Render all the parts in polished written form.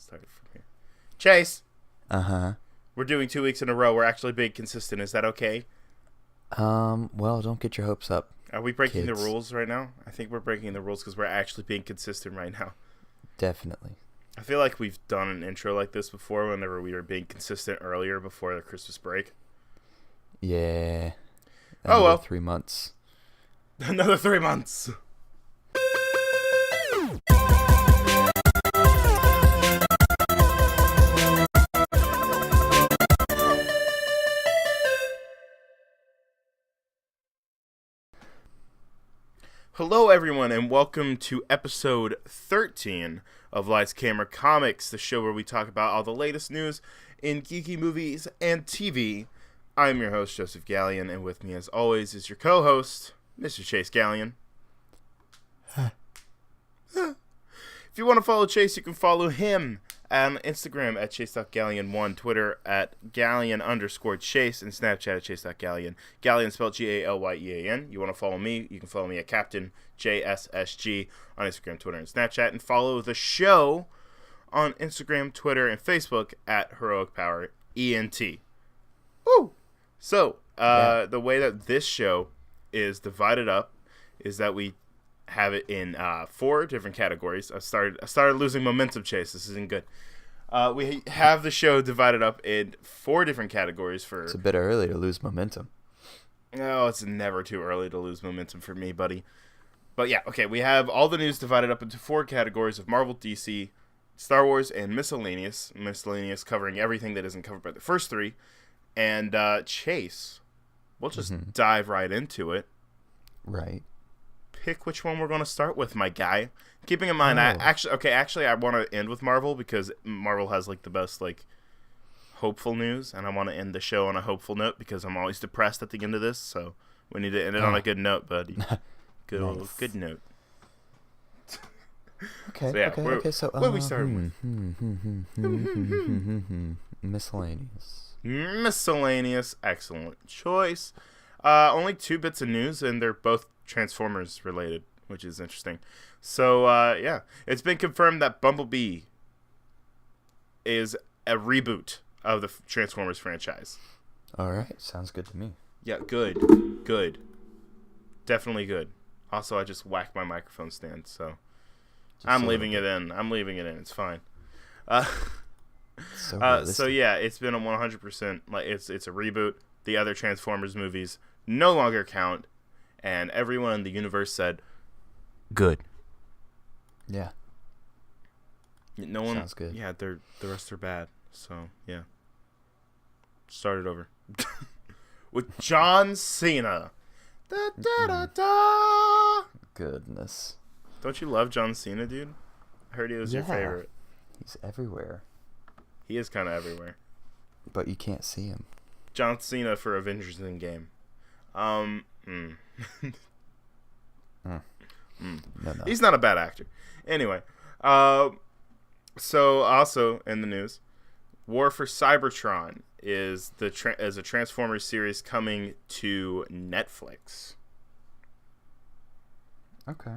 start it from here. Chase. Uh-huh. We're doing 2 weeks in a row. We're actually being consistent. Is that okay? Well, don't get your hopes up. Are we breaking kids. the rules right now? I think we're breaking the rules because we're actually being consistent right now. Definitely. I feel like we've done an intro like this before whenever we were being consistent earlier before the Christmas break. Yeah. Oh, well. 3 months. Another 3 months. Hello, everyone, and welcome to episode 13 of Lights, Camera, Comics, the show where we talk about all the latest news in geeky movies and TV. I'm your host, Joseph Gallion, and with me, as always, is your co-host, Mr. Chase Gallion. If you want to follow Chase, you can follow him on Instagram at chase.gallion1, Twitter at gallion_chase, and Snapchat at chase.gallion. Gallion spelled Galyean. You want to follow me, you can follow me at Captain JSSG on Instagram, Twitter, and Snapchat, and follow the show on Instagram, Twitter, and Facebook at Heroic Power ENT. Woo! So, the way that this show is divided up is that we have it in 4 different categories. I started losing momentum, Chase. This isn't good. We have the show divided up in 4 different categories for... It's a bit early to lose momentum. No, it's never too early to lose momentum for me, buddy. But yeah, okay, we have all the news divided up into 4 categories of Marvel, DC, Star Wars, and miscellaneous. Miscellaneous covering everything that isn't covered by the first 3. And Chase, we'll just dive right into it. Right. Pick which one we're going to start with, my guy. Keeping in mind, I want to end with Marvel because Marvel has like the best like hopeful news, and I want to end the show on a hopeful note because I'm always depressed at the end of this. So we need to end it on a good note, buddy. Good note. Okay. So, yeah, okay. So what are we starting with? Miscellaneous. Excellent choice. Only 2 bits of news, and they're both Transformers related, which is interesting. So, yeah. It's been confirmed that Bumblebee is a reboot of the Transformers franchise. Alright, sounds good to me. Yeah, good. Definitely good. Also, I just whacked my microphone stand, so I'm leaving it in. It's fine. So yeah, it's been a 100%, like, it's a reboot. The other Transformers movies no longer count, and everyone in the universe said, good. Yeah. No one. Sounds good. Yeah, the rest are bad. So yeah. Start it over. With John Cena. Da, da, da, da. Goodness. Don't you love John Cena, dude? I heard he was your favorite. He's everywhere. He is kind of everywhere. But you can't see him. John Cena for Avengers Endgame. No. He's not a bad actor. Anyway, so also in the news, War for Cybertron is a Transformers series coming to Netflix. Okay.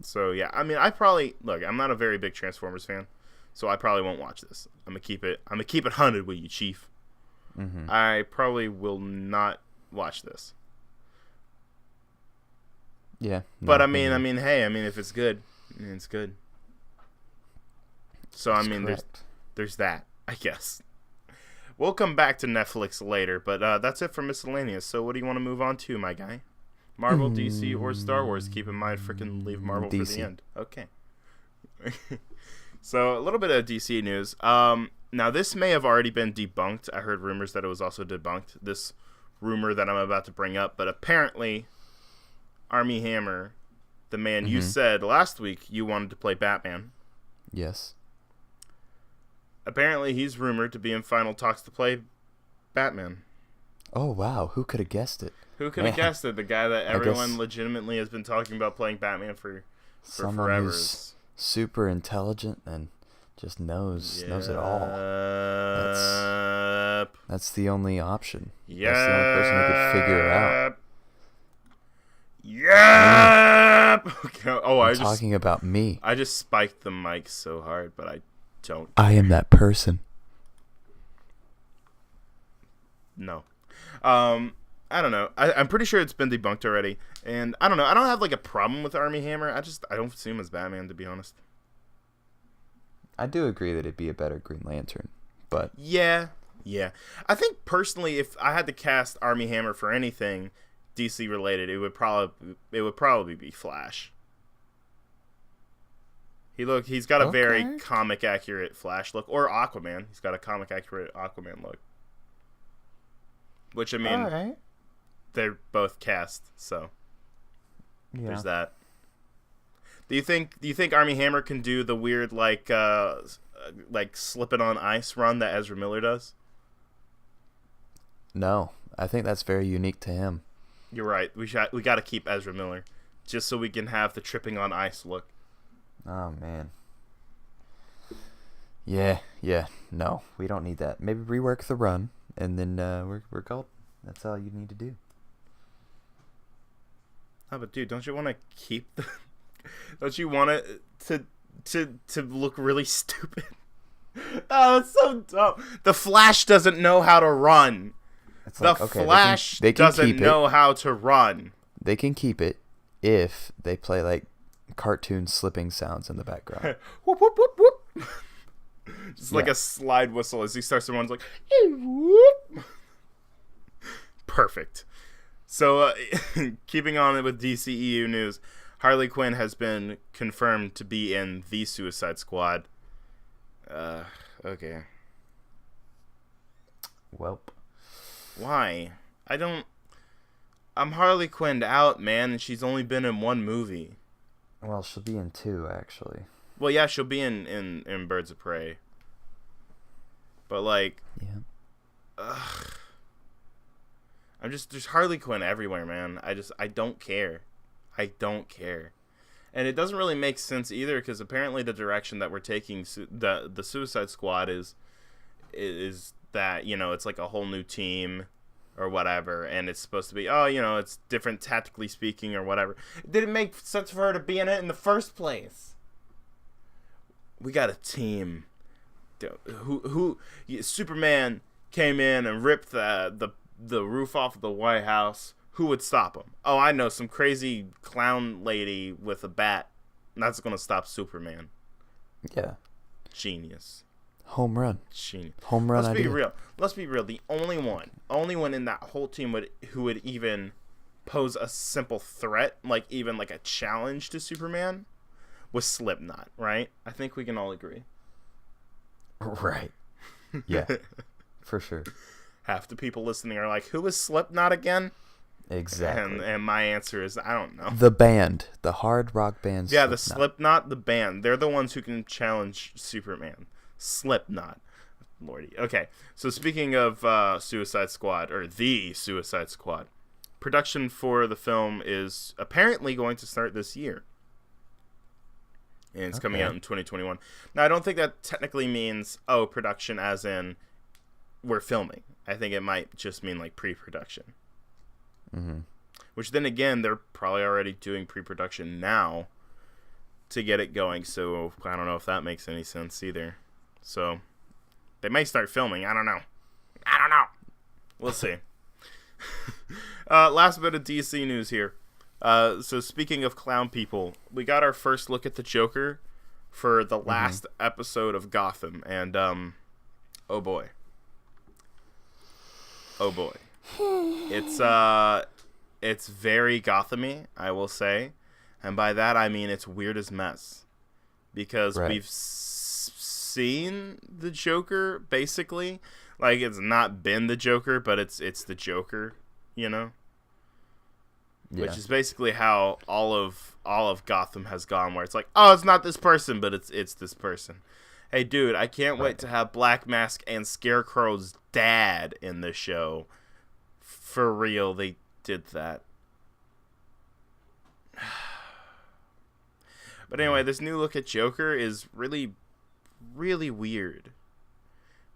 So yeah, I mean, I'm not a very big Transformers fan, so I probably won't watch this. I'm gonna keep it 100 with you, Chief. Mm-hmm. I probably will not watch this. Yeah. But I mean, hey, if it's good, it's good. So That's I mean, correct. there's that, I guess. We'll come back to Netflix later, but that's it for miscellaneous. So what do you want to move on to, my guy? Marvel, DC, or Star Wars? Keep in mind, freaking leave Marvel DC. for the end. Okay. So a little bit of DC news. Now this may have already been debunked. I heard rumors that it was also debunked. This rumor that I'm about to bring up, but apparently, Armie Hammer, the man you said last week you wanted to play Batman. Yes. Apparently, he's rumored to be in final talks to play Batman. Oh, wow. Who could have guessed it? Who could have guessed it? The guy that everyone legitimately has been talking about playing Batman for forever. Who's super intelligent and just knows it all. That's the only option. Yep. That's the only person who could figure it out. Yep. Okay. Oh, I'm talking about me. I just spiked the mic so hard, but I don't. I am that person. No. I don't know. I'm pretty sure it's been debunked already. And I don't know. I don't have like a problem with Armie Hammer. I don't see him as Batman, to be honest. I do agree that it'd be a better Green Lantern, but Yeah. I think personally, if I had to cast Armie Hammer for anything DC related, it would probably be Flash. He's got a very comic accurate Flash look, or Aquaman. He's got a comic accurate Aquaman look. Which, I mean, right. They're both cast, so there's that. Do you think Armie Hammer can do the weird like slipping on ice run that Ezra Miller does? No, I think that's very unique to him. You're right. We got to keep Ezra Miller just so we can have the tripping on ice look. Oh man. Yeah. No, we don't need that. Maybe rework the run, and then we're golden. That's all you need to do. Oh, but dude, don't you want to keep the? Don't you want it to look really stupid? Oh, that's so dumb. The Flash doesn't know how to run. The Flash doesn't know how to run. They can keep it if they play like cartoon slipping sounds in the background. Whoop, whoop, whoop, whoop. Just like a slide whistle as he starts to run. It's like, hey, whoop. Perfect. So, keeping on with DCEU news, Harley Quinn has been confirmed to be in the Suicide Squad. Okay. Welp. Why? I'm Harley Quinned out, man, and she's only been in one movie. Well, she'll be in 2, actually. Well, yeah, she'll be in Birds of Prey. But, like... Yeah. Ugh. There's Harley Quinn everywhere, man. I don't care. I don't care. And it doesn't really make sense either, because apparently the direction that we're taking the Suicide Squad is that, you know, it's like a whole new team or whatever, and it's supposed to be, oh, you know, it's different tactically speaking or whatever. It didn't make sense for her to be in it in the first place. We got a team. Superman came in and ripped the roof off of the White House. Who would stop him? Oh, I know, some crazy clown lady with a bat. That's going to stop Superman. Yeah. Genius. Home run. Genius. Home run Let's idea. be real. Let's be real. The only one in that whole team who would even pose a simple threat, like even like a challenge to Superman, was Slipknot, right? I think we can all agree. Right. Yeah. For sure. Half the people listening are like, who is Slipknot again? Exactly. And my answer is, I don't know. The band. The hard rock band. Yeah, the Slipknot, the band. They're the ones who can challenge Superman. Slipknot. Lordy. Okay, so speaking of Suicide Squad, or the Suicide Squad, production for the film is apparently going to start this year. And it's coming out in 2021. Now, I don't think that technically means, production as in we're filming. I think it might just mean like pre-production. Mm-hmm. Which then again, they're probably already doing pre-production now to get it going. So I don't know if that makes any sense either. So they may start filming. I don't know. We'll see. Last bit of DC news here. So speaking of clown people, we got our first look at the Joker for the last episode of Gotham. And, oh boy. It's very Gotham-y, I will say. And by that, I mean it's weird as mess. Because we've seen the Joker, basically. Like, it's not been the Joker, but it's the Joker, you know? Yeah. Which is basically how all of Gotham has gone, where it's like, oh, it's not this person, but it's this person. Hey, dude, I can't wait to have Black Mask and Scarecrow's dad in the show. For real, they did that. But anyway, this new look at Joker is really, really weird.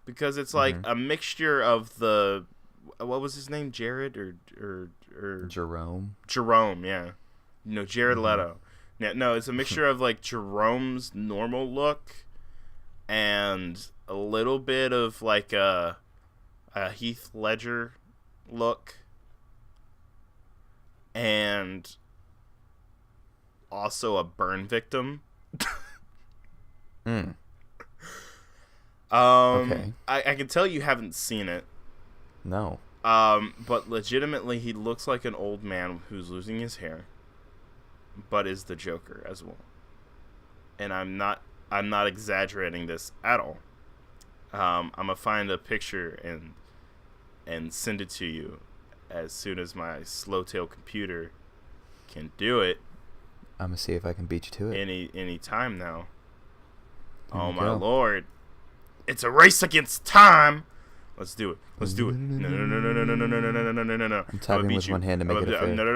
Because it's like a mixture of the... What was his name? Jared or Jerome? Jerome, yeah. No, Jared Leto. Yeah, no, it's a mixture of like Jerome's normal look and a little bit of like a Heath Ledger look, and also a burn victim. Okay. I can tell you haven't seen it. No. But legitimately, he looks like an old man who's losing his hair, but is the Joker as well. And I'm not exaggerating this at all. I'm gonna find a picture and send it to you as soon as my slow tail computer can do it. I'm gonna see if I can beat you to it. Any time now. Here Oh we my go. lord! It's a race against time. Let's do it. Let's do it. No. I'm tapping with one hand to make it a fair game. I'm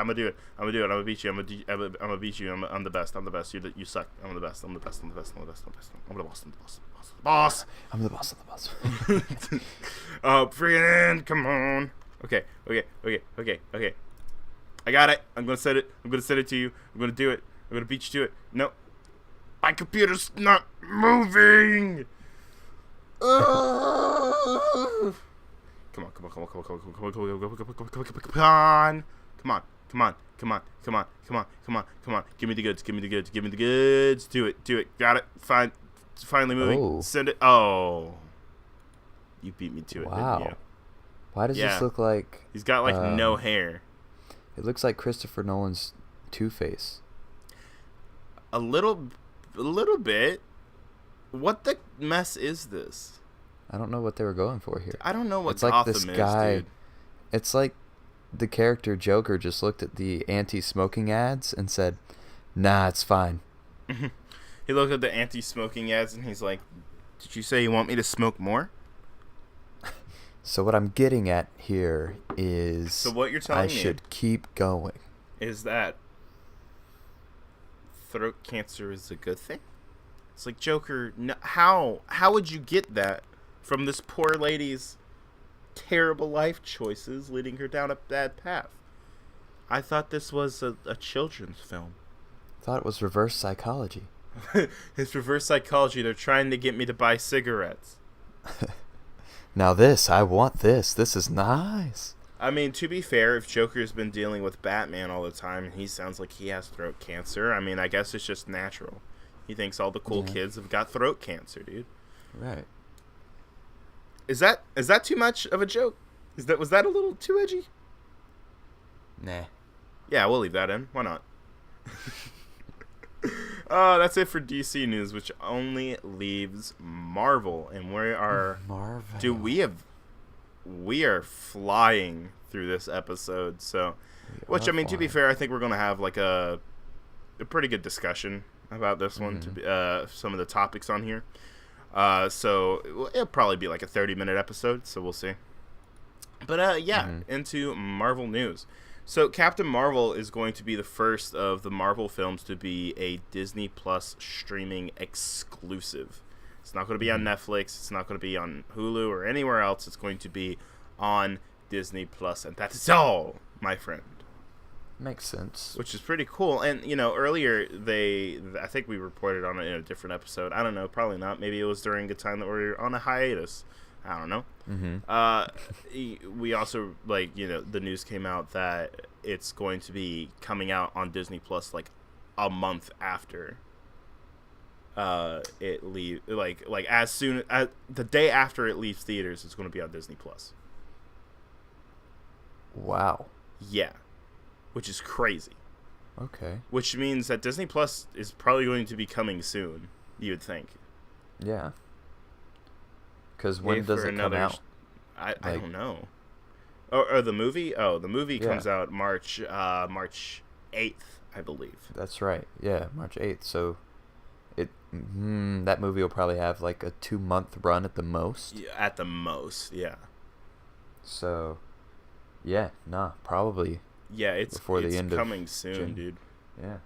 gonna do it. I'm gonna beat you. I'm gonna beat you. I'm the best. I'm the best. You suck. I'm the best. I'm the best. I'm the best. I'm the best. I'm the boss. I'm the boss. I'm the boss. Friggin', come on. Okay. I got it. I'm gonna send it to you. I'm gonna do it. I'm gonna beat you to it. No. My computer's not moving. Come on. Give me the goods. Do it. Got it. Fine. It's finally moving. Oh. Send it. Oh. You beat me to it, Wow. didn't you? Why does this look like... He's got like no hair. It looks like Christopher Nolan's Two-Face. A little bit. What the mess is this? I don't know what they were going for here. I don't know what it's like Gotham this is, guy. dude. It's like the character Joker just looked at the anti-smoking ads and said, "Nah, it's fine." He looked at the anti-smoking ads and he's like, "Did you say you want me to smoke more?" So what I'm getting at here is, So what you're telling me I should keep going. Is that throat cancer is a good thing? It's like, Joker, no, how would you get that from this poor lady's terrible life choices leading her down a bad path? I thought this was a children's film. Thought it was reverse psychology. It's reverse psychology. They're trying to get me to buy cigarettes. Now I want this. This is nice. I mean, to be fair, if Joker's been dealing with Batman all the time and he sounds like he has throat cancer, I mean, I guess it's just natural. He thinks all the cool kids have got throat cancer, dude. Right. Is that too much of a joke? Was that a little too edgy? Nah. Yeah, we'll leave that in. Why not? That's it for DC news, which only leaves Marvel, and we are Marvel. Dude, we are flying through this episode. So, which I mean, to be fair, I think we're gonna have like a pretty good discussion about this one. To be, some of the topics on here. So it'll probably be like a 30-minute episode. So we'll see. But into Marvel news. So Captain Marvel is going to be the first of the Marvel films to be a Disney Plus streaming exclusive. It's not going to be on Netflix. It's not going to be on Hulu or anywhere else. It's going to be on Disney Plus, and that's all, my friend. Makes sense. Which is pretty cool. And, you know, earlier I think we reported on it in a different episode. I don't know, probably not. Maybe it was during a time that we were on a hiatus. I don't know. We also, like, you know, the news came out that it's going to be coming out on Disney Plus like a month after it leave, like as soon as the day after it leaves theaters, it's going to be on Disney Plus. Wow. Yeah, which is crazy. Okay. Which means that Disney Plus is probably going to be coming soon. You would think. Yeah. Because when does it come out? I don't know. Or the movie? Oh, the movie comes out March 8th, I believe. That's right. Yeah, March 8th. So that movie will probably have like a 2-month run at the most. Yeah, at the most, yeah. So, probably. Yeah, it's coming soon, June. Dude. Yeah.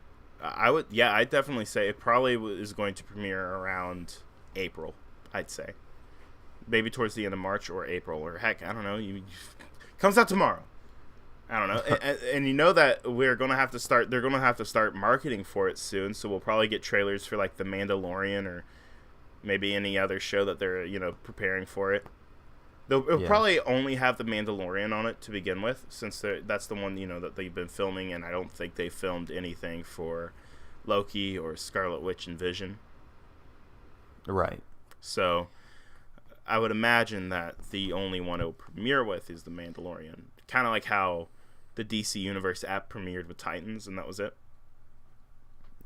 I'd definitely say it probably is going to premiere around April, I'd say. Maybe towards the end of March or April, or heck, I don't know. Comes out tomorrow. I don't know, and you know that we're gonna have to start. They're gonna have to start marketing for it soon. So we'll probably get trailers for like The Mandalorian or maybe any other show that they're preparing for it. It'll probably only have The Mandalorian on it to begin with, since that's the one that they've been filming, and I don't think they filmed anything for Loki or Scarlet Witch and Vision. Right. So I would imagine that the only one it'll premiere with is The Mandalorian. Kind of like how the DC Universe app premiered with Titans, and that was it.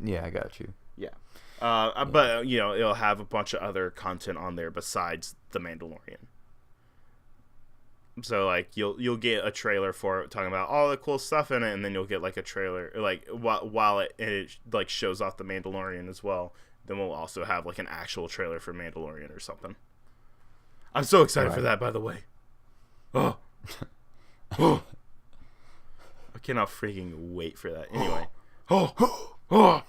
Yeah, I got you. Yeah. But, it'll have a bunch of other content on there besides The Mandalorian. So, like, you'll get a trailer for it talking about all the cool stuff in it, and then you'll get, like, a trailer, like, while it like, shows off The Mandalorian as well. Then we'll also have, like, an actual trailer for Mandalorian or something. I'm so excited for that, by the way. Oh. Oh. I cannot freaking wait for that. Anyway. Oh.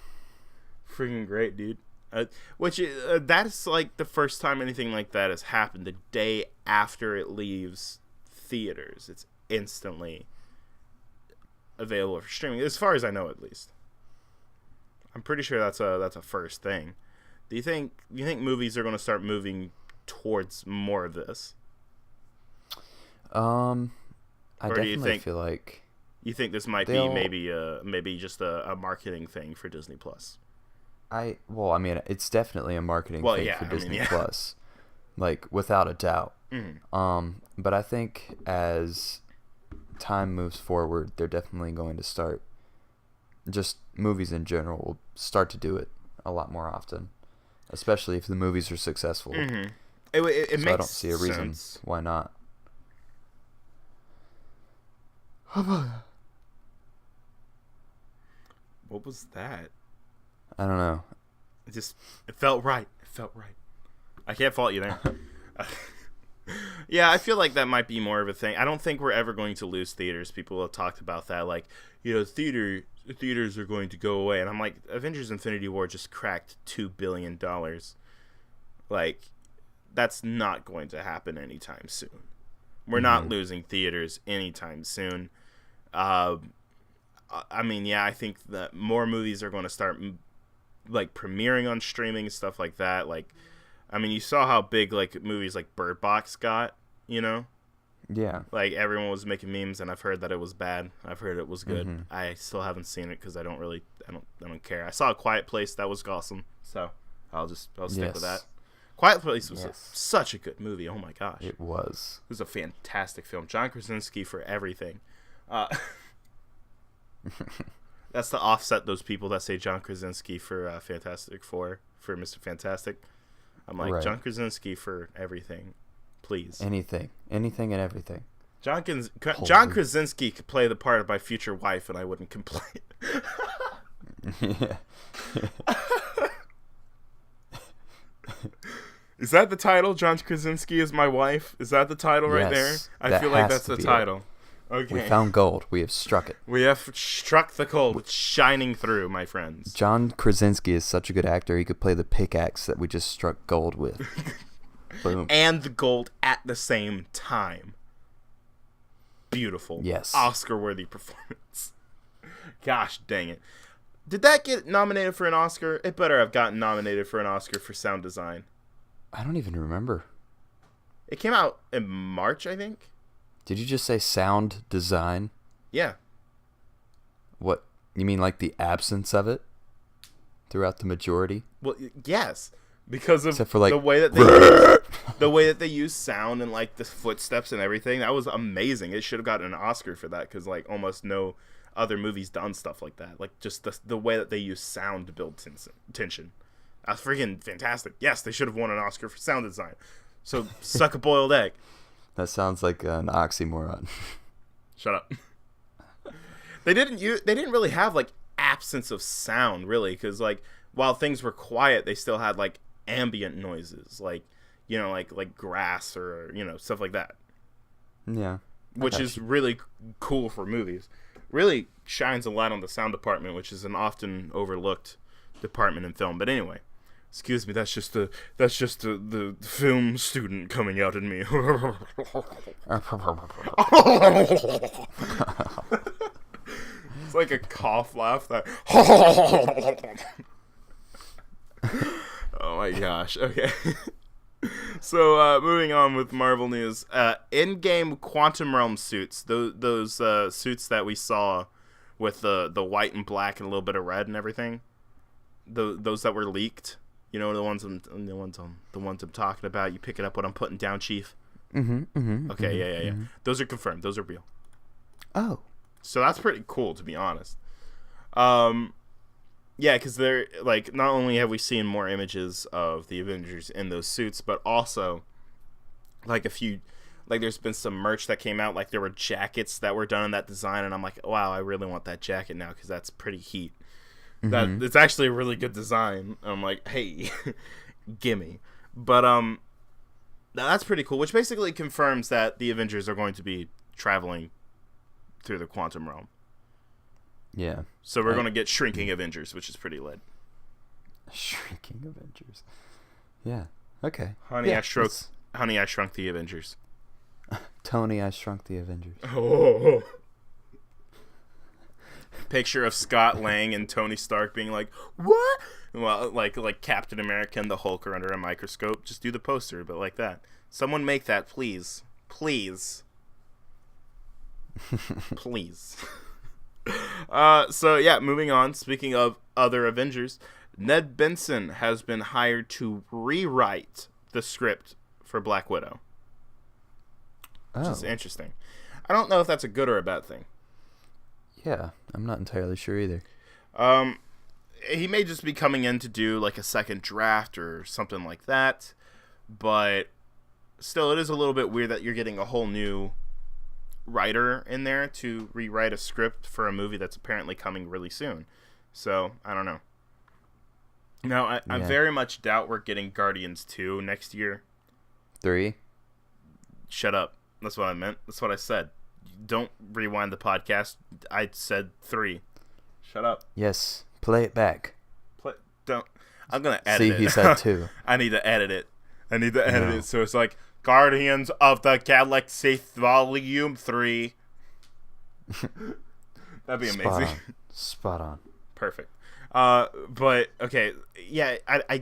Freaking great, dude. That's, like, the first time anything like that has happened. The day after it leaves theaters, it's instantly available for streaming, as far as I know, at least. I'm pretty sure that's a first thing. Do you think movies are going to start moving towards more of this? I definitely feel like you think this might be maybe just a marketing thing for Disney Plus. It's definitely a marketing thing for Disney Plus, like without a doubt. Mm-hmm. But I think as time moves forward, they're definitely going to start. Just movies in general will start to do it a lot more often, especially if the movies are successful. Mm-hmm. It makes I don't see a reason why not. What was that? I don't know. It felt right. I can't fault you there. Yeah, I feel like that might be more of a thing. I don't think we're ever going to lose theaters. People have talked about that, like, theaters are going to go away, and I'm like, Avengers: Infinity War just cracked $2 billion. Like, that's not going to happen anytime soon. We're not losing theaters anytime soon. I think that more movies are going to start like premiering on streaming and stuff like that. Like, I mean, you saw how big like movies like Bird Box got, Yeah. Like, everyone was making memes, and I've heard that it was bad. I've heard it was good. Mm-hmm. I still haven't seen it because I don't care. I saw A Quiet Place, that was awesome. So I'll stick with that. Quiet Place was such a good movie. Oh my gosh. It was. It was a fantastic film. John Krasinski for everything. That's to offset those people that say John Krasinski for Fantastic Four, for Mr. Fantastic. I'm like, John Krasinski for everything. Please. Anything and everything. John Krasinski could play the part of my future wife, and I wouldn't complain. Yeah. Is that the title? John Krasinski is my wife? Is that the title right there? I feel like that's the title. Okay. We found gold. We have struck it. We have struck the gold. It's shining through, my friends. John Krasinski is such a good actor. He could play the pickaxe that we just struck gold with. Boom. And the gold at the same time. Beautiful. Yes. Oscar-worthy performance. Gosh dang it. Did that get nominated for an Oscar? It better have gotten nominated for an Oscar for sound design. I don't even remember. It came out in March, I think. Did you just say sound design? Yeah. What? You mean like the absence of it throughout the majority? Well, yes. Because of for, like, the way that they use sound and like the footsteps and everything. That was amazing. It should have gotten an Oscar for that, because like almost no other movie's done stuff like that. Like, just the way that they use sound to build tension. That's freaking fantastic. Yes, they should have won an Oscar for sound design. So suck a boiled egg. That sounds like an oxymoron. Shut up. They didn't really have like absence of sound, really, because like while things were quiet, they still had like ambient noises, like like grass or stuff like that. Yeah. Which is really cool for movies. Really shines a light on the sound department, which is an often overlooked department in film. But anyway, excuse me, that's just the film student coming out in me. It's like a cough laugh that. Oh my gosh. Okay. So moving on with Marvel news, in-game Quantum Realm suits, those suits that we saw with the white and black and a little bit of red and everything, those that were leaked, the ones I'm talking about. You pick it up what I'm putting down, Chief. Okay, yeah. Those are confirmed. Those are real. Oh, so that's pretty cool, to be honest. Yeah, because they're like, not only have we seen more images of the Avengers in those suits, but also like there's been some merch that came out. Like there were jackets that were done in that design, and I'm like, wow, I really want that jacket now because that's pretty heat. That it's actually a really good design. I'm like, hey, gimme. But that's pretty cool, which basically confirms that the Avengers are going to be traveling through the quantum realm. Yeah. So we're going to get shrinking Avengers, which is pretty lit. Shrinking Avengers. Yeah. Okay. Honey, I Shrunk the Avengers. Tony, I Shrunk the Avengers. Oh. Picture of Scott Lang and Tony Stark being like, what? Well, like Captain America and the Hulk are under a microscope. Just do the poster, but like that. Someone make that, please. Please. Please. So yeah, moving on. Speaking of other Avengers, Ned Benson has been hired to rewrite the script for Black Widow. Which is interesting. I don't know if that's a good or a bad thing. Yeah, I'm not entirely sure either. He may just be coming in to do like a second draft or something like that, but still, it is a little bit weird that you're getting a whole new writer in there to rewrite a script for a movie that's apparently coming really soon. So, I don't know. No, I very much doubt we're getting Guardians 2 next year. 3? Shut up. That's what I meant. That's what I said. Don't rewind the podcast. I said 3. Shut up. Yes. Play it back. Don't. I'm going to edit it. See, he said 2. I need to edit it. It so it's like Guardians of the Galaxy Volume 3. That'd be amazing. Spot on. Perfect. But okay, yeah, I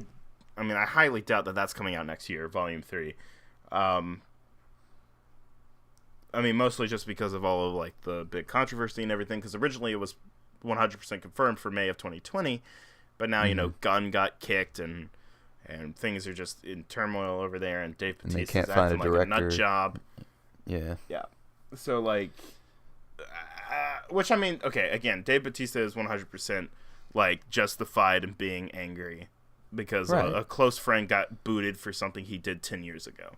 mean, I highly doubt that that's coming out next year, Volume 3. I mean, mostly just because of all of like the big controversy and everything. Because originally it was 100% confirmed for May of 2020, but now Gunn got kicked and things are just in turmoil over there, and Dave Bautista is acting like a nut job. Yeah. So like, which I mean, okay, again, Dave Bautista is 100% like justified in being angry because a close friend got booted for something he did 10 years ago.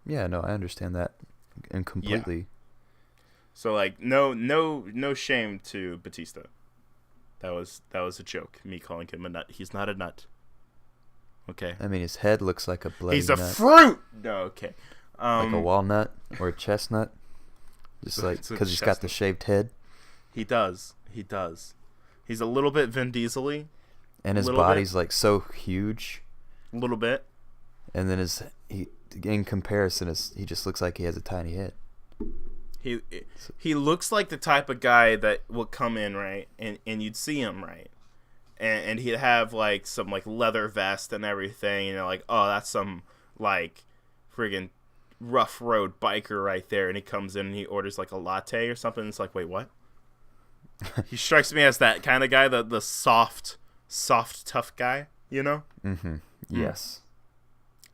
Yeah, no, I understand that, and completely. Yeah. So like, no shame to Bautista. That was a joke. Me calling him a nut. He's not a nut. Okay. I mean, his head looks like a bloody He's a nut. fruit. No, okay. Like a walnut or a chestnut. Just like because he's got the shaved head. He does. He's a little bit Vin Diesel-y. And his body's like so huge. A little bit. And then in comparison, he just looks like he has a tiny head. He looks like the type of guy that would come in, right, and you'd see him, right, and he'd have like some like leather vest and everything, and you're like, oh, that's some like friggin' rough road biker right there, and he comes in and he orders like a latte or something, and it's like, wait, what? He strikes me as that kind of guy, the soft tough guy, Mm-hmm. Yes.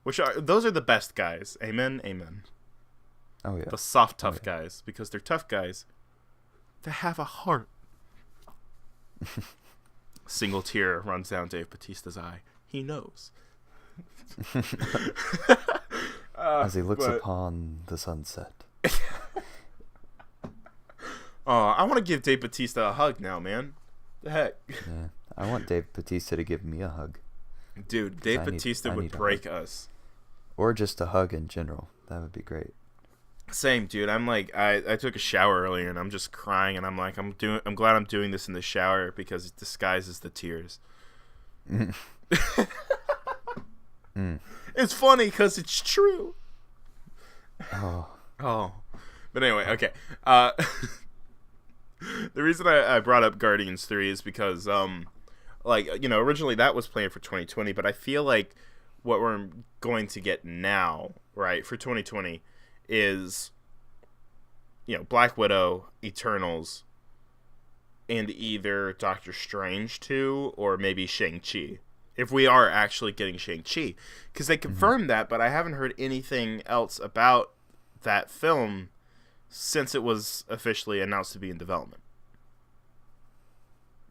Those are the best guys. Amen. Oh yeah. The soft tough guys, because they're tough guys. They have a heart. Single tear runs down Dave Bautista's eye. He knows. As he looks upon the sunset. I want to give Dave Bautista a hug now, man. The heck. Yeah, I want Dave Bautista to give me a hug. Dude, Dave Bautista would break us. Or just a hug in general. That would be great. Same, dude. I'm like, I took a shower earlier and I'm just crying, and I'm like, I'm glad I'm doing this in the shower because it disguises the tears. It's funny because it's true. Oh. But anyway, okay. The reason I brought up Guardians 3 is because, originally that was planned for 2020, but I feel like what we're going to get now, right, for 2020 is, Black Widow, Eternals, and either Doctor Strange 2 or maybe Shang-Chi. If we are actually getting Shang-Chi. Because they confirmed that, but I haven't heard anything else about that film since it was officially announced to be in development.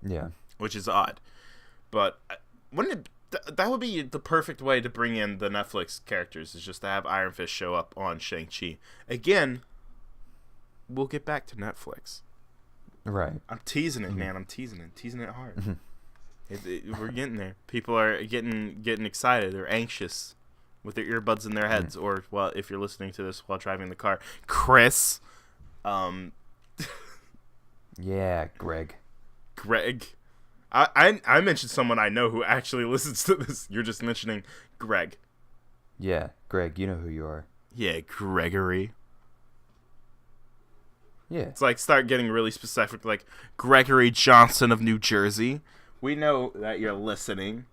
Yeah. Which is odd. But that would be the perfect way to bring in the Netflix characters, is just to have Iron Fist show up on Shang-Chi. Again, we'll get back to Netflix. Right. I'm teasing it, man. I'm teasing it hard. We're getting there. People are getting excited. They're anxious with their earbuds in their heads, or, well, if you're listening to this while driving the car. Chris. Yeah, Greg. I mentioned someone I know who actually listens to this. You're just mentioning Greg. Yeah, Greg, you know who you are. Yeah, Gregory. Yeah. It's like, start getting really specific, like Gregory Johnson of New Jersey. We know that you're listening.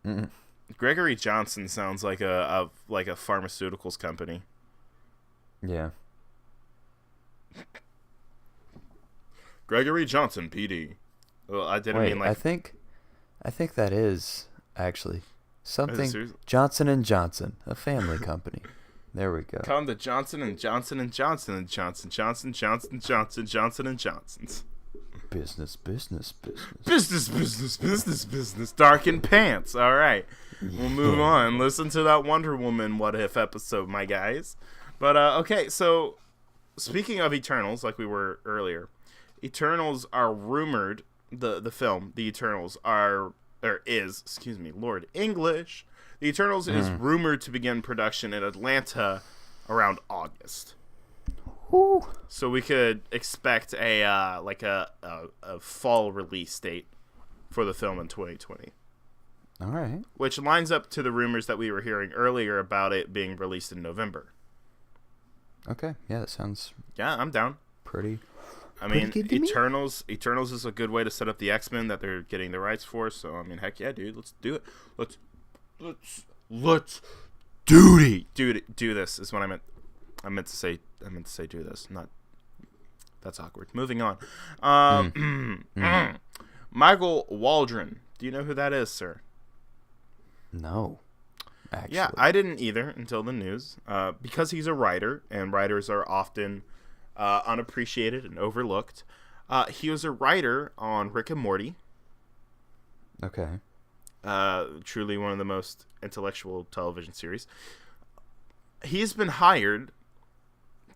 Mm-mm. Gregory Johnson sounds like a pharmaceuticals company. Yeah. Gregory Johnson, PD. Well, I didn't mean like. I think that is actually something. Is Johnson & Johnson, a family company. There we go. Come to Johnson & Johnson & Johnson & Johnson, Johnson & Johnson's. Business. Business. Darkened pants. All right. We'll move on. Listen to that Wonder Woman What If episode, my guys. But, okay, so speaking of Eternals, like we were earlier, Eternals are rumored, the film, The Eternals Lord English. The Eternals is rumored to begin production in Atlanta around August. Ooh. So we could expect a fall release date for the film in 2020. All right. Which lines up to the rumors that we were hearing earlier about it being released in November. Okay. Yeah, that sounds. Yeah, I'm down. Pretty. I mean, Eternals is a good way to set up the X-Men that they're getting the rights for. So I mean, heck yeah, dude, let's do it. Let's do this is what I meant. I meant to say do this. Not. That's awkward. Moving on. Michael Waldron. Do you know who that is, sir? No. Actually. Yeah, I didn't either until the news. Because he's a writer, and writers are often unappreciated and overlooked. He was a writer on Rick and Morty. Okay. Truly one of the most intellectual television series. He's been hired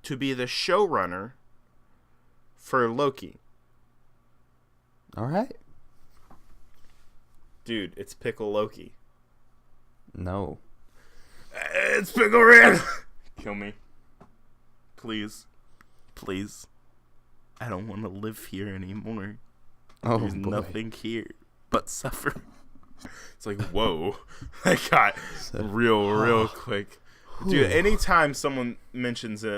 to be the showrunner for Loki. All right. Dude, it's Pickle Loki. No. It's Pickle Red. Kill me. Please. I don't want to live here anymore. Oh, There's boy. nothing here but suffer. It's like, whoa. I got real quick. Dude, anytime someone mentions a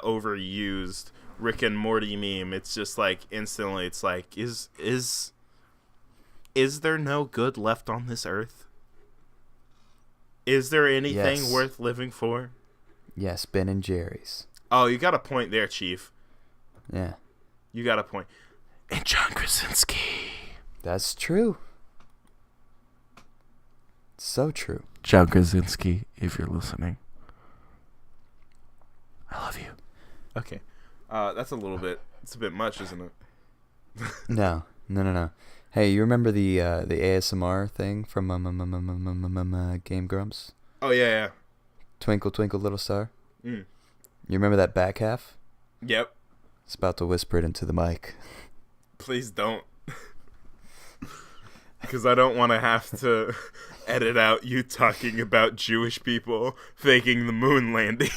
overused Rick and Morty meme, it's just like instantly it's like, is there no good left on this earth? Is there anything worth living for? Yes, Ben and Jerry's. Oh, you got a point there, Chief. Yeah. You got a point. And John Krasinski. That's true. So true. John Krasinski, if you're listening. I love you. Okay. That's it's a bit much, isn't it? No. Hey, you remember the ASMR thing from Game Grumps? Oh, yeah. Twinkle, Twinkle, Little Star? Mm. You remember that back half? Yep. It's about to whisper it into the mic. Please don't. Because I don't want to have to edit out you talking about Jewish people faking the moon landing.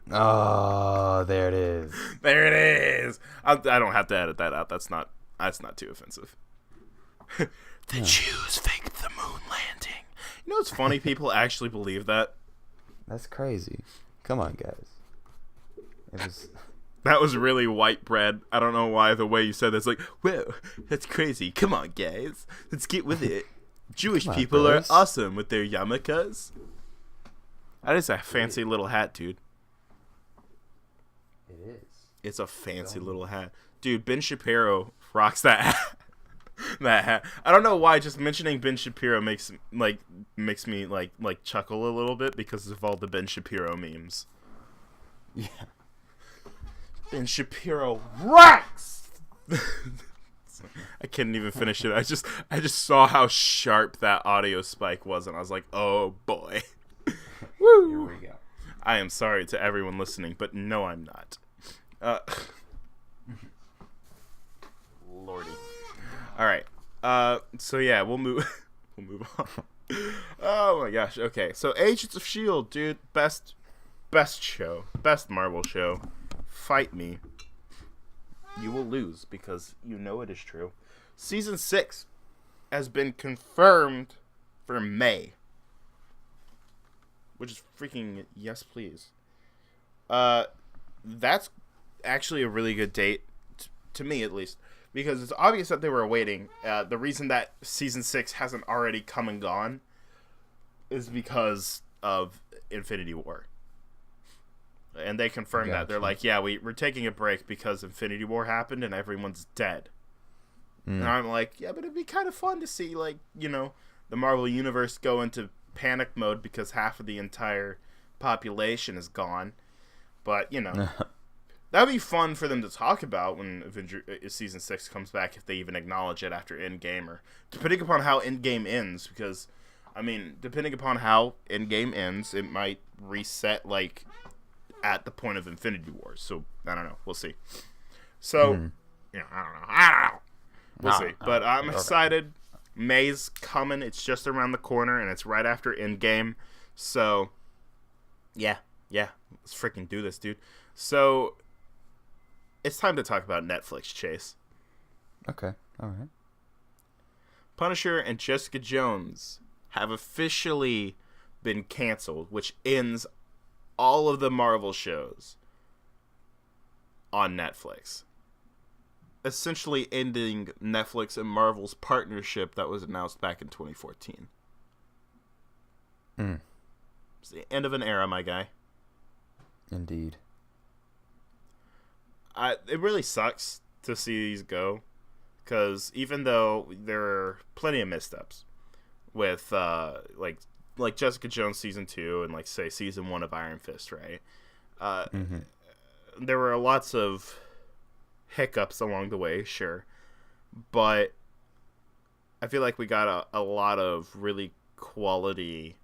Oh, there it is. There it is. I don't have to edit that out. That's not too offensive. The Jews faked the moon landing. You know what's funny? People actually believe that. That's crazy. Come on, guys. It was. That was really white bread. I don't know why the way you said that's like, whoa, that's crazy. Come on, guys. Let's get with it. Jewish people are awesome with their yarmulkes. That is a fancy little hat, dude. It is. It's a fancy little hat. Dude, Ben Shapiro rocks that hat. That hat. I don't know why just mentioning Ben Shapiro makes me chuckle a little bit because of all the Ben Shapiro memes. Yeah. Ben Shapiro rocks. I couldn't even finish it. I just saw how sharp that audio spike was, and I was like, "Oh boy." Woo! Here we go. I am sorry to everyone listening, but no, I'm not. Lordy. All right. So yeah, we'll move on. Oh my gosh. Okay. So Agents of S.H.I.E.L.D., dude, best show, best Marvel show. Fight me. You will lose because you know it is true. Season 6 has been confirmed for May. Which is freaking yes, please. That's actually a really good date, to me at least. Because it's obvious that they were waiting. The reason that Season 6 hasn't already come and gone is because of Infinity War. And they confirmed that. They're like, yeah, we're taking a break because Infinity War happened and everyone's dead. And I'm like, yeah, but it'd be kind of fun to see, like, you know, the Marvel Universe go into panic mode because half of the entire population is gone. But, you know, that'd be fun for them to talk about when Season 6 comes back, if they even acknowledge it after Endgame, or depending upon how Endgame ends, because, I mean, depending upon how Endgame ends, it might reset, like, at the point of Infinity War. So, I don't know. We'll see. So, you know, I don't know. We'll see. But I'm excited. May's coming. It's just around the corner, and it's right after Endgame. So, yeah. Let's freaking do this, dude. So, it's time to talk about Netflix, Chase. Okay. All right. Punisher and Jessica Jones have officially been canceled, which ends all of the Marvel shows on Netflix. Essentially ending Netflix and Marvel's partnership that was announced back in 2014. It's the end of an era, my guy. Indeed. It really sucks to see these go, because even though there are plenty of missteps with like Jessica Jones season 2 and like say season 1 of Iron Fist, right? There were lots of hiccups along the way, sure, but I feel like we got a lot of really quality.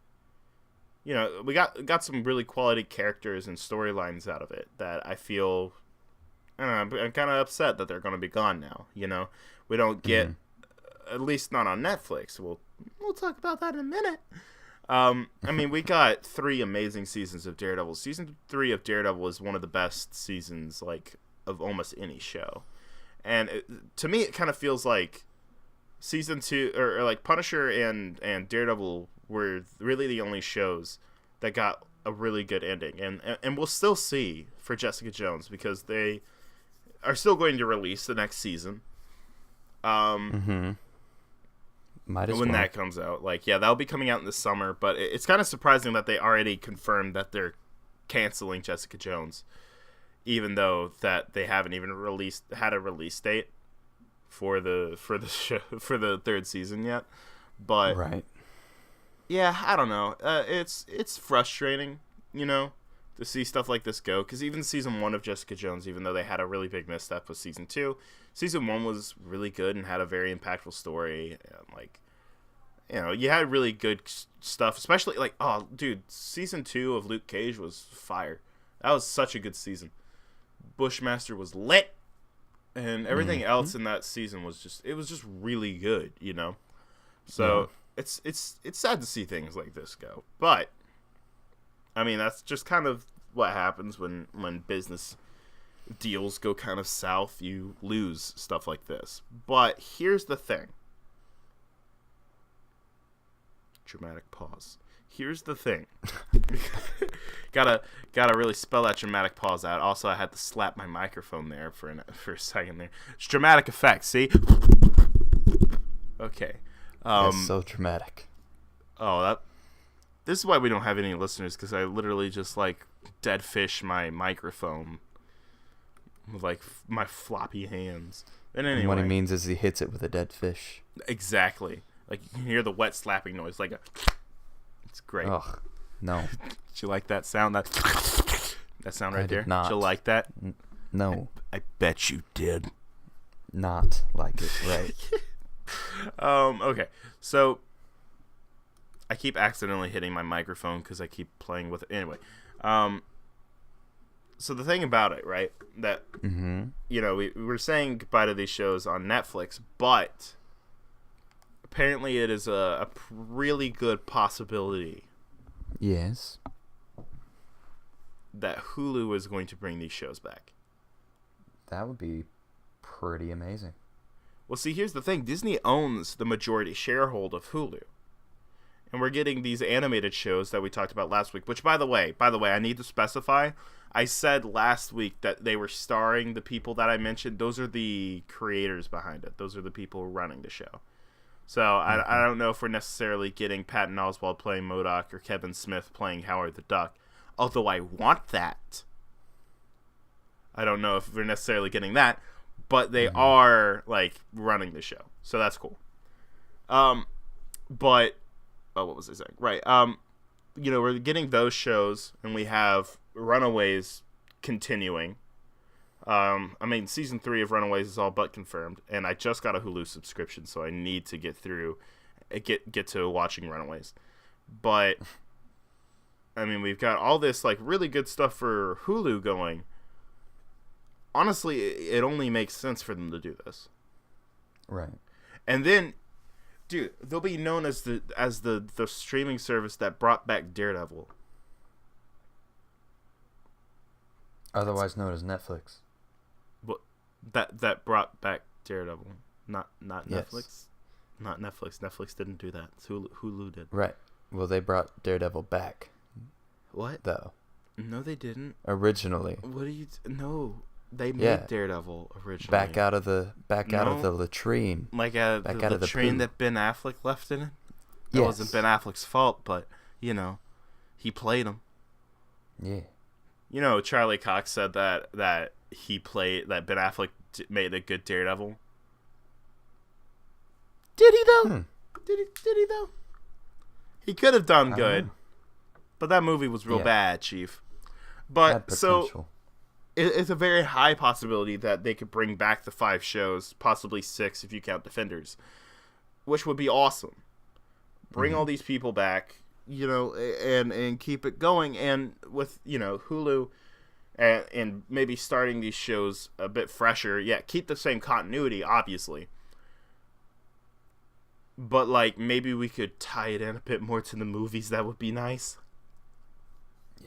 You know, we got some really quality characters and storylines out of it that I feel. I don't know, I'm kind of upset that they're going to be gone now. You know, we don't get, at least not on Netflix. We'll talk about that in a minute. I mean, we got 3 amazing seasons of Daredevil. Season 3 of Daredevil is one of the best seasons, like, of almost any show. And to me, it kind of feels like season 2, or like Punisher and Daredevil were really the only shows that got a really good ending. And we'll still see for Jessica Jones, because they are still going to release the next season. Might as when well. that comes out. Like, yeah, that'll be coming out in the summer, but it's kind of surprising that they already confirmed that they're canceling Jessica Jones, even though that they haven't even had a release date for the show, for the 3rd season yet. But right. Yeah, I don't know. It's frustrating, you know, to see stuff like this go, because even season 1 of Jessica Jones, even though they had a really big misstep with season 2, season 1 was really good and had a very impactful story, and like, you know, you had really good stuff, especially like, oh dude, season 2 of Luke Cage was fire. That was such a good season. Bushmaster was lit, and everything else in that season was just really good, you know. So it's sad to see things like this go, but I mean, that's just kind of what happens when business deals go kind of south. You lose stuff like this. But here's the thing. Dramatic pause. Here's the thing. gotta really spell that dramatic pause out. Also, I had to slap my microphone there for a second there. It's dramatic effect, see? Okay. That's so dramatic. Oh, this is why we don't have any listeners, because I literally just, like, dead fish my microphone with, like, my floppy hands. And anyway. And what he means is he hits it with a dead fish. Exactly. Like, you can hear the wet slapping noise, like a... It's great. Ugh, no. Did you like that sound? That sound right there? Did not. Did you like that? No. I bet you did. Not like it, right. Okay, so I keep accidentally hitting my microphone because I keep playing with it. Anyway, so the thing about it, right, that, you know, we're saying goodbye to these shows on Netflix, but apparently it is a really good possibility. Yes. That Hulu is going to bring these shows back. That would be pretty amazing. Well, see, here's the thing. Disney owns the majority sharehold of Hulu. And we're getting these animated shows that we talked about last week, which, by the way, I need to specify. I said last week that they were starring the people that I mentioned. Those are the creators behind it. Those are the people running the show. So I don't know if we're necessarily getting Patton Oswalt playing MODOK or Kevin Smith playing Howard the Duck, although I want that. I don't know if we're necessarily getting that, but they are, like, running the show. So that's cool. But... Oh, what was I saying? Right. You know, we're getting those shows, and we have Runaways continuing. I mean, season 3 of Runaways is all but confirmed, and I just got a Hulu subscription, so I need to get to watching Runaways. But I mean, we've got all this, like, really good stuff for Hulu going. Honestly, it only makes sense for them to do this. Right. And then, dude, they'll be known as the streaming service that brought back Daredevil. Otherwise known as Netflix. What? That brought back Daredevil. Not Yes. Netflix. Not Netflix. Netflix didn't do that. Hulu did. Right. Well, they brought Daredevil back. What? Though. No, they didn't. Originally. What do you? No, they made Daredevil originally. Back out of the latrine. Like the latrine that Ben Affleck left in it. It wasn't Ben Affleck's fault, but you know, he played him. Yeah. You know, Charlie Cox said that Ben Affleck made a good Daredevil. Did he though? Did he though? He could have done good, but that movie was real bad, Chief. But so it's a very high possibility that they could bring back the 5 shows, possibly 6 if you count Defenders, which would be awesome. Bring all these people back, you know, and keep it going. And with, you know, Hulu and maybe starting these shows a bit fresher. Yeah, keep the same continuity, obviously. But, like, maybe we could tie it in a bit more to the movies. That would be nice.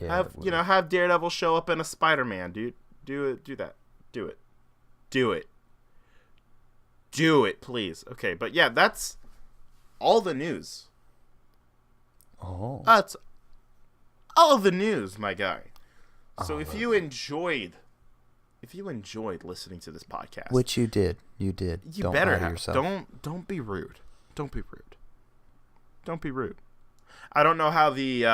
Yeah, have Daredevil show up in a Spider-Man, dude. Do that. Do it, please. Okay, but yeah, that's all the news. Oh. That's all the news, my guy. So if you enjoyed listening to this podcast, which you did, you don't better have yourself. Don't be rude. Don't be rude. I don't know how the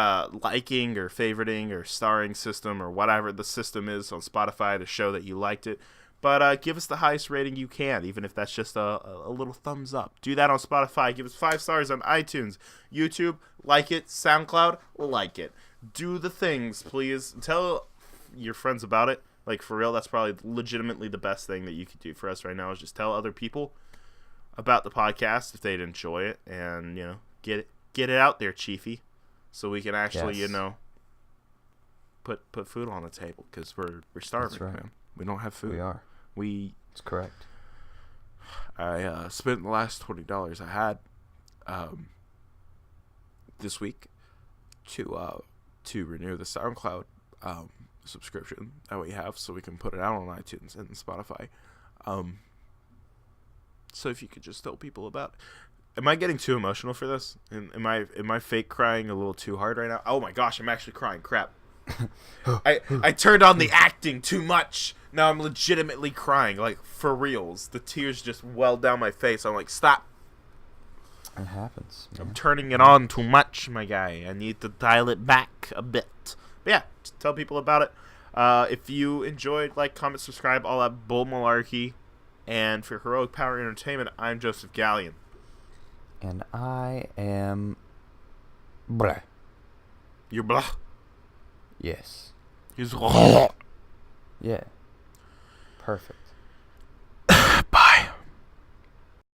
liking or favoriting or starring system or whatever the system is on Spotify to show that you liked it, but give us the highest rating you can, even if that's just a little thumbs up. Do that on Spotify. Give us 5 stars on iTunes, YouTube, like it, SoundCloud, like it. Do the things, please. Tell your friends about it. Like, for real, that's probably legitimately the best thing that you could do for us right now is just tell other people about the podcast if they'd enjoy it, and, you know, get it out there, Chiefy, so we can actually, you know, put food on the table, because we're starving, right, man. We don't have food. We are. It's correct. I spent the last $20 I had this week to renew the SoundCloud subscription that we have, so we can put it out on iTunes and Spotify. So if you could just tell people about it. Am I getting too emotional for this? Am I fake crying a little too hard right now? Oh my gosh, I'm actually crying. Crap. I turned on the acting too much. Now I'm legitimately crying, like for reals. The tears just welled down my face. I'm like, stop. It happens, man. I'm turning it on too much, my guy. I need to dial it back a bit. But yeah, just tell people about it. If you enjoyed, like, comment, subscribe, all that bull malarkey. And for Heroic Power Entertainment, I'm Joseph Gallion. And I am... Blah. You're blah? Yes. He's blah. Yeah. Perfect.